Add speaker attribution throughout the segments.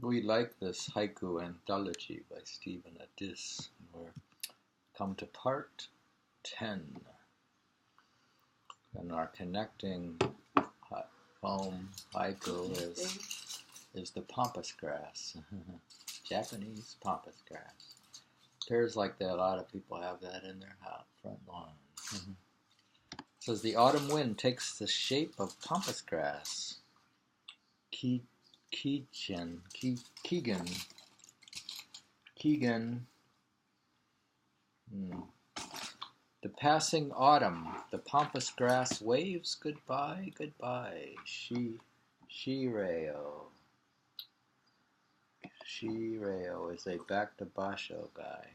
Speaker 1: We like this haiku anthology by Stephen Addiss. We're come to part 10. And our connecting poem haiku is the pampas grass. Japanese pampas grass. Appears like that a lot of people have that in their house, front lawn. It says, the autumn wind takes the shape of pampas grass. Keegan. The passing autumn, the pampas grass waves goodbye, goodbye. Shireo is a back to Basho guy.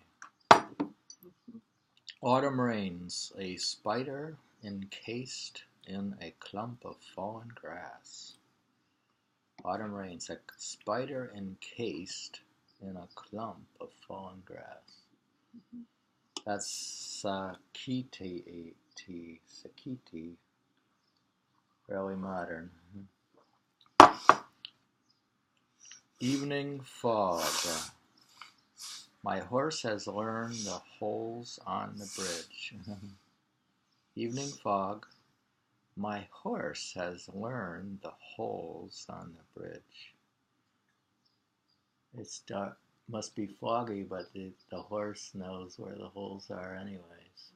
Speaker 1: Autumn rains, a spider encased in a clump of fallen grass. Autumn rains, a spider encased in a clump of fallen grass. That's Sakiti, fairly modern. Evening fog. My horse has learned the holes on the bridge. Evening fog. My horse has learned the holes on the bridge. It's dark. Must be foggy, but the horse knows where the holes are anyways.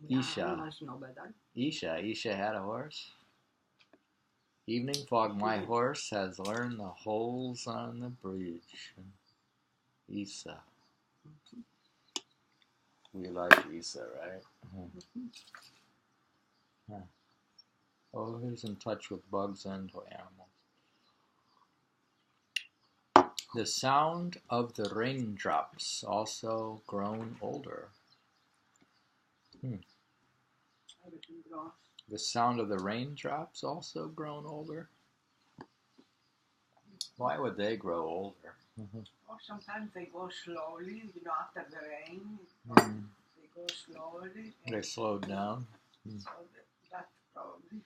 Speaker 1: Isha had a horse. Evening fog, my horse has learned the holes on the bridge. Isa. We like Isa, right? Oh, he's in touch with bugs and animals. The sound of the raindrops also grown older. The sound of the raindrops also grown older? Why would they grow older?
Speaker 2: Or sometimes they go slowly, after the rain, they go slowly.
Speaker 1: They slowed down?
Speaker 2: So that's probably.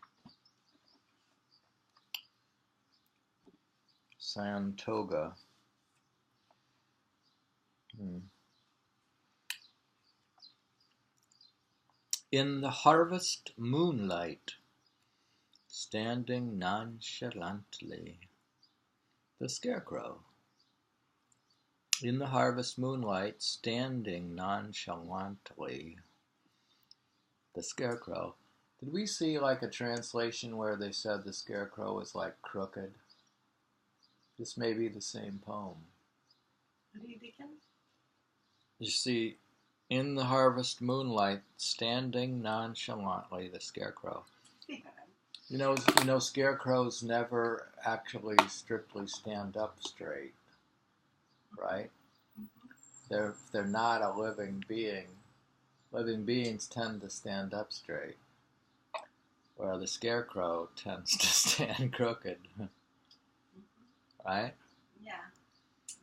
Speaker 1: Santoga. In the harvest moonlight, standing nonchalantly, the scarecrow. In the harvest moonlight, standing nonchalantly, the scarecrow. Did we see like a translation where they said the scarecrow was like crooked? This may be the same poem. You see, in the harvest moonlight, standing nonchalantly, the scarecrow. You know, scarecrows never actually strictly stand up straight, right? They're not a living being. Living beings tend to stand up straight, where the scarecrow tends to stand crooked, right?
Speaker 2: Yeah,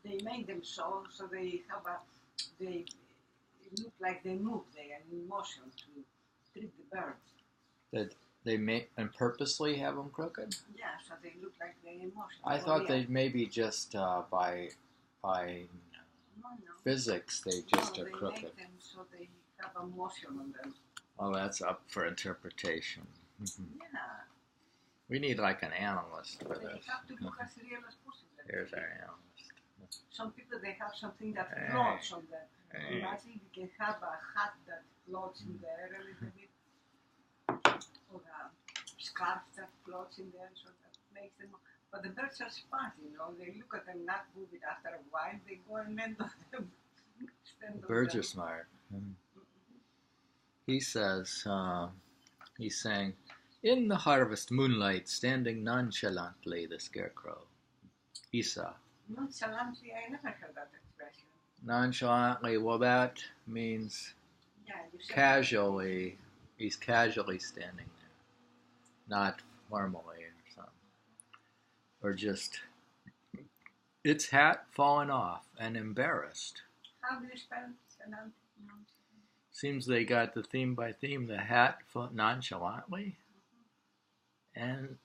Speaker 2: they make them so they have they look like they move, they are in motion to treat the birds.
Speaker 1: That they make and purposely have them crooked?
Speaker 2: Yeah, so they look like they're in motion.
Speaker 1: I thought they maybe just by physics they just are crooked.
Speaker 2: They make them so they have a motion on them.
Speaker 1: Oh, that's up for interpretation.
Speaker 2: Yeah.
Speaker 1: We need like an analyst for
Speaker 2: they
Speaker 1: this.
Speaker 2: Have to look as real as possible.
Speaker 1: Here's our analyst.
Speaker 2: Some people, they have something that floats on them. Imagine you can have a hat that floats in the air a little bit, or a scarf that floats in there, so that makes them. But the birds are smart, They look at them not moving. After a while, they go and land on them.
Speaker 1: Birds are smart. He says, he's saying, in the harvest moonlight, standing nonchalantly, the scarecrow. Isa.
Speaker 2: Nonchalantly, I never heard that expression.
Speaker 1: Nonchalantly, well, that means casually. He's casually standing there, not formally or something, or just its hat fallen off and embarrassed.
Speaker 2: How do you spell nonchalant?
Speaker 1: Seems they got the theme by theme. The hat nonchalantly, Nonchalanty,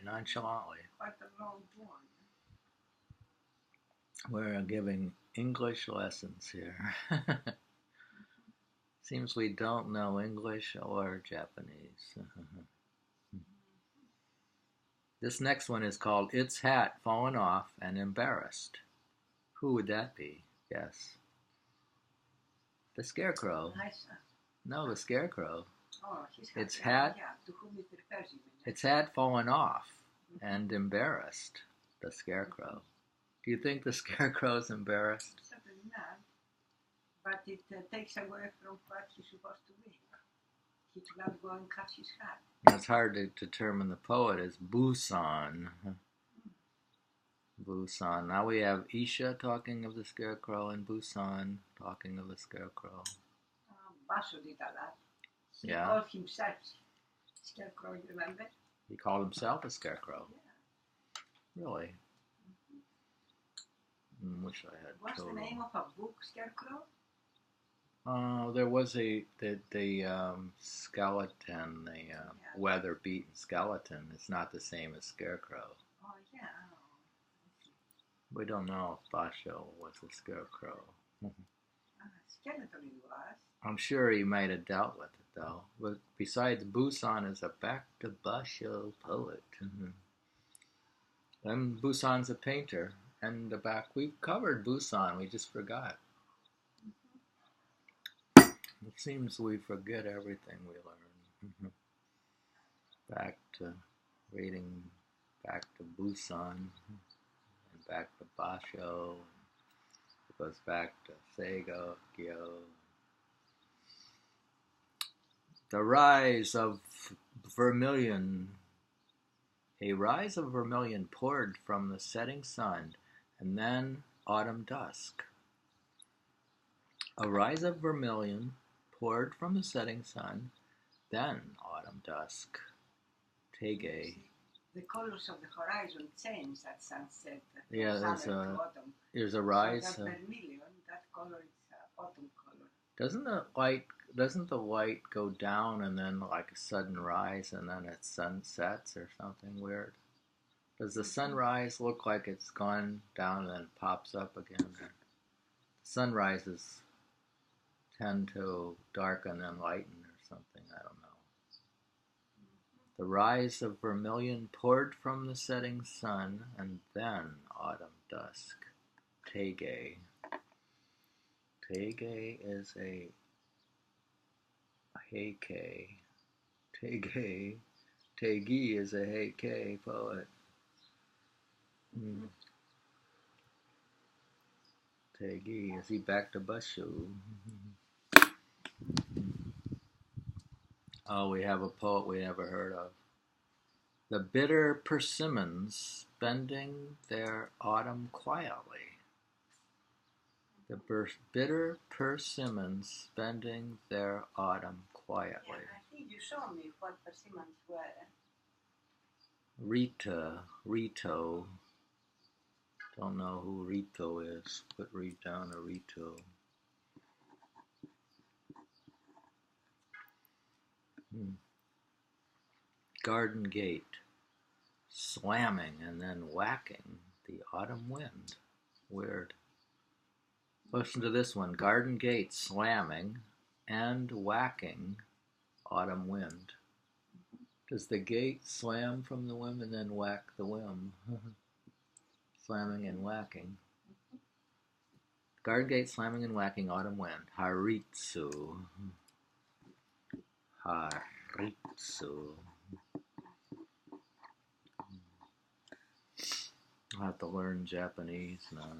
Speaker 1: nonchalantly.
Speaker 2: Quite a long one.
Speaker 1: We're giving English lessons here. Seems we don't know English or Japanese. This next one is called Its Hat Fallen Off and Embarrassed. Who would that be? Yes. The Scarecrow. No, the Scarecrow.
Speaker 2: Oh, his hat.
Speaker 1: Its hat.
Speaker 2: Yeah, to whom it refers.
Speaker 1: Its hat fallen off and embarrassed. The Scarecrow. Do you think the Scarecrow's embarrassed?
Speaker 2: Certainly not. But it takes away from what he's supposed to be. He cannot go and cut his hat.
Speaker 1: It's hard to determine the poet as Busan. Busan. Now we have Isha talking of the Scarecrow and Busan talking of the Scarecrow.
Speaker 2: Basho did a lot. He
Speaker 1: Yeah.
Speaker 2: called himself Scarecrow, you remember?
Speaker 1: He called himself a Scarecrow.
Speaker 2: Yeah.
Speaker 1: Really? Wish I had
Speaker 2: What's
Speaker 1: total.
Speaker 2: the name of a book, Scarecrow?
Speaker 1: There was the skeleton, the weather-beaten skeleton. It's not the same as Scarecrow.
Speaker 2: Oh, yeah.
Speaker 1: We don't know if Basho was a Scarecrow.
Speaker 2: Skeleton it was.
Speaker 1: I'm sure he might have dealt with it, though. But besides, Busan is a back-to-Basho poet. And Busan's a painter. And the back, we've covered Busan, we just forgot. It seems we forget everything we learn. Back to reading, back to Busan, and back to Basho. It goes back to Seigo, Gyo. The rise of vermilion. A rise of vermilion poured from the setting sun, and then autumn dusk. A rise of vermilion poured from the setting sun, then autumn dusk. Tege.
Speaker 2: The colors of the horizon change at sunset.
Speaker 1: Yeah, there's a rise.
Speaker 2: So that vermilion, that color is autumn color.
Speaker 1: Doesn't the light go down and then like a sudden rise and then it sunsets or something weird? Does the sunrise look like it's gone down and then pops up again? Sunrises tend to darken and lighten or something, I don't know. The rise of vermilion poured from the setting sun, and then autumn dusk. Tege. Tege is a heike. Tege. Tegi is a heike poet. Tegi, is he back to Basho? Oh, we have a poet we never heard of. The bitter persimmons spending their autumn quietly. The bitter persimmons spending their autumn quietly.
Speaker 2: Yeah, I think you showed me what persimmons were.
Speaker 1: Rito. Don't know who Rito is. Read down a Rito. Garden gate. Slamming and then whacking the autumn wind. Weird. Listen to this one. Garden gate slamming and whacking autumn wind. Does the gate slam from the whim and then whack the whim? Slamming and whacking. Garden gate slamming and whacking autumn wind. Haritsu. Haritsu. I'll have to learn Japanese now.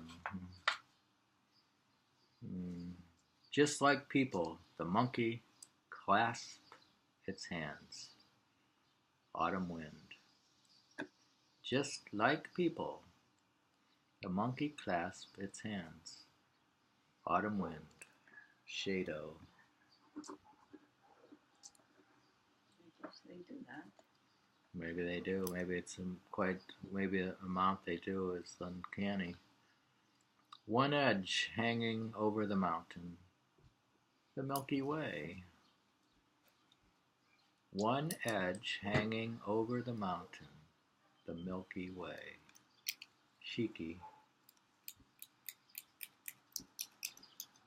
Speaker 1: Just like people, the monkey clasped its hands. Autumn wind. Just like people, the monkey clasped its hands. Autumn wind. Shado.
Speaker 2: I guess they do that.
Speaker 1: Maybe they do. Maybe it's maybe the amount they do is uncanny. One edge hanging over the mountain. The Milky Way. One edge hanging over the mountain. The Milky Way. Shiki.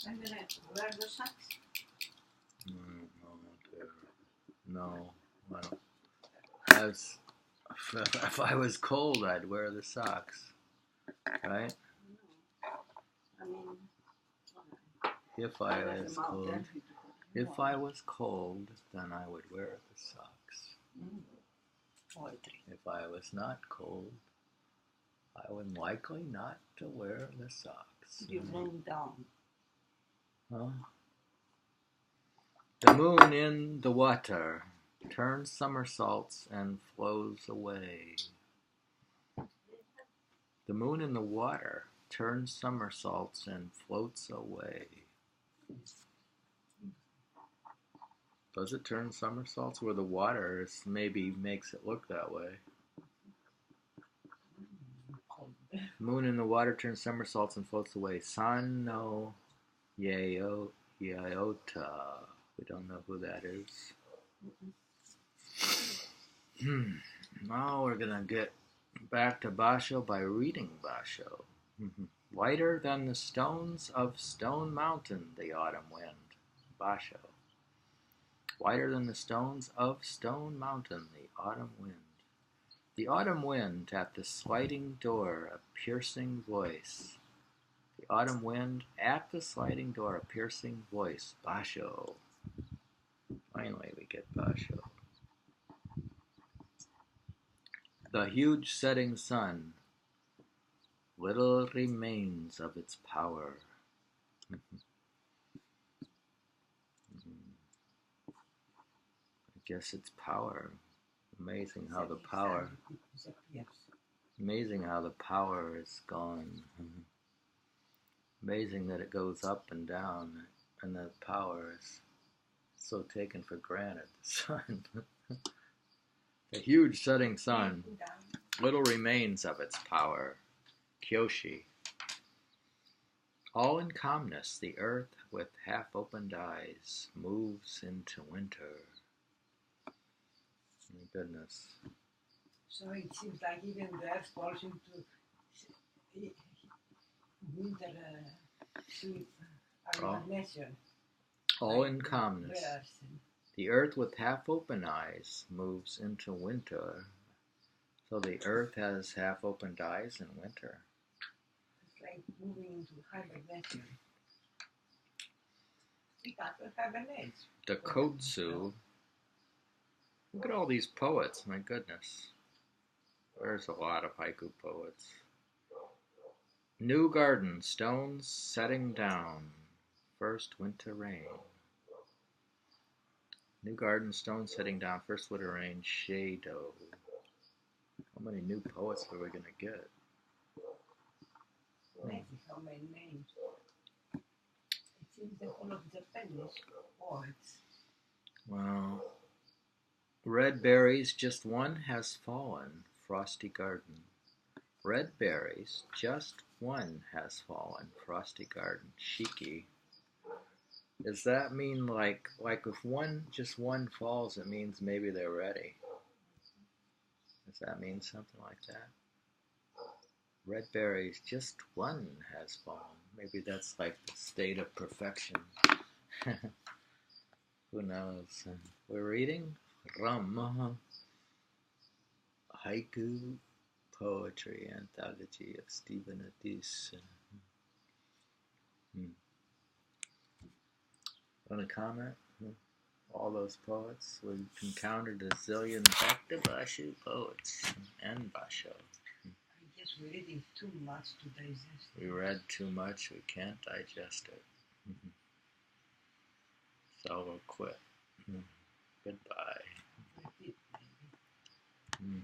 Speaker 2: And then wear the socks?
Speaker 1: No, not there. No, I don't. As, if I was cold, I'd wear the socks, right?
Speaker 2: No. I mean,
Speaker 1: If I was cold, then I would wear the socks.
Speaker 2: Poetry.
Speaker 1: If I was not cold, I would likely not to wear the socks.
Speaker 2: You bring down.
Speaker 1: Huh? The moon in the water turns somersaults and flows away. The moon in the water turns somersaults and floats away. Does it turn somersaults where the water is, maybe makes it look that way? Moon in the water turns somersaults and floats away. San no Iota. We don't know who that is. Now we're going to get back to Basho by reading Basho. Whiter than the stones of Stone Mountain, the autumn wind. Basho. Whiter than the stones of Stone Mountain, the autumn wind. The autumn wind at the sliding door, a piercing voice. The autumn wind at the sliding door, a piercing voice. Basho. Finally we get Basho. The huge setting sun. Little remains of its power. I guess it's power. Amazing how the power is gone. Amazing that it goes up and down, and the power is so taken for granted. The sun. The huge setting sun. Little remains of its power. Kyoshi. All in calmness, the earth with half-opened eyes moves into winter. My goodness.
Speaker 2: So it seems like even the earth falls into winter sleep, hibernation.
Speaker 1: All in calmness. The earth with half-open eyes moves into winter. So the earth has half-opened eyes in winter.
Speaker 2: It's like moving into hibernation. It after hibernates.
Speaker 1: The Kotsu. Look at all these poets, my goodness. There's a lot of haiku poets. New garden, stones setting down. First winter rain. New garden, stones setting down. First winter rain. Shado. How many new poets are we going to get?
Speaker 2: Amazing how many names. It seems they're full of Japanese poets.
Speaker 1: Well, red berries, just one has fallen. Frosty garden. Red berries, just one has fallen. Frosty garden. Shiki. Does that mean like if just one falls, it means maybe they're ready? Does that mean something like that? Red berries, just one has fallen. Maybe that's like the state of perfection. Who knows? We're reading Ram, Haiku Poetry Anthology of Stephen Addiss. Want to comment? All those poets. We've encountered a zillion Basho poets and Basho.
Speaker 2: I guess we're reading too much to digest.
Speaker 1: We read too much, we can't digest it. So we'll quit. Goodbye.
Speaker 2: I did, maybe.